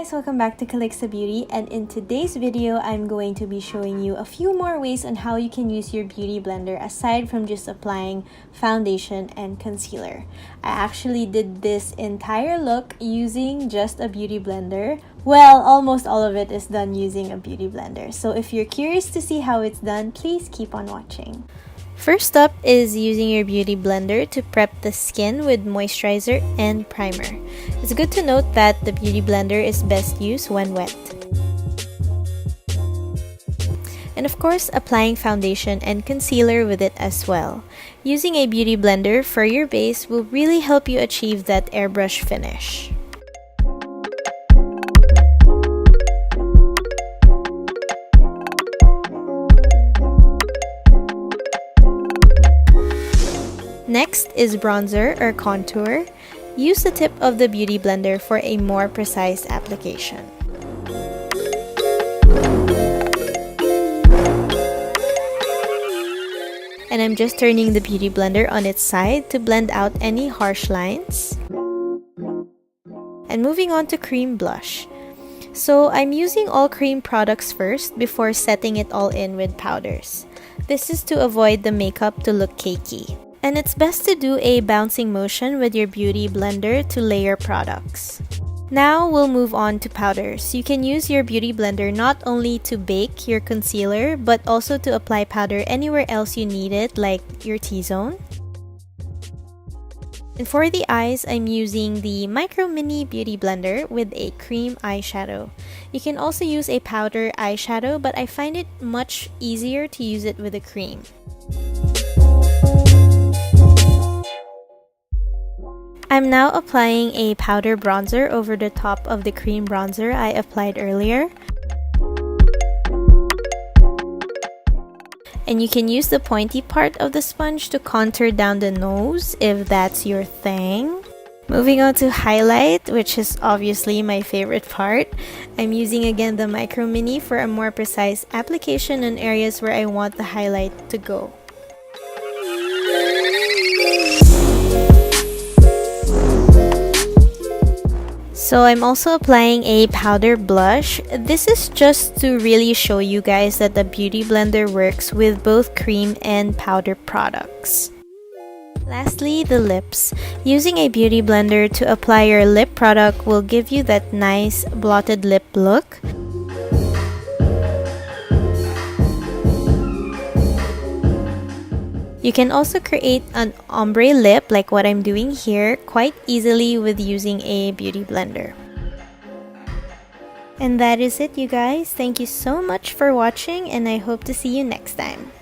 guys, welcome back to Calixa Beauty, and in today's video I'm going to be showing you a few more ways on how you can use your beauty blender aside from just applying foundation and concealer. I actually did this entire look using just a beauty blender. Well, almost all of it is done using a beauty blender, so if you're curious to see how it's done, please keep on watching. First up is using your beauty blender to prep the skin with moisturizer and primer. It's good to note that the beauty blender is best used when wet. And of course, applying foundation and concealer with it as well. Using a beauty blender for your base will really help you achieve that airbrush finish. Next is bronzer or contour. Use the tip of the beauty blender for a more precise application. And I'm just turning the beauty blender on its side to blend out any harsh lines. And moving on to cream blush. So I'm using all cream products first before setting it all in with powders. This is to avoid the makeup to look cakey. And it's best to do a bouncing motion with your beauty blender to layer products. Now we'll move on to powders. You can use your beauty blender not only to bake your concealer, but also to apply powder anywhere else you need it, like your T-zone. And for the eyes, I'm using the Micro Mini Beauty Blender with a cream eyeshadow. You can also use a powder eyeshadow, but I find it much easier to use it with a cream. I'm now applying a powder bronzer over the top of the cream bronzer I applied earlier. And you can use the pointy part of the sponge to contour down the nose if that's your thing. Moving on to highlight, which is obviously my favorite part. I'm using again the Micro Mini for a more precise application in areas where I want the highlight to go. So I'm also applying a powder blush. This is just to really show you guys that the beauty blender works with both cream and powder products. Lastly, the lips. Using a beauty blender to apply your lip product will give you that nice blotted lip look. You can also create an ombre lip like what I'm doing here quite easily with using a beauty blender. And that is it, you guys. Thank you so much for watching, and I hope to see you next time.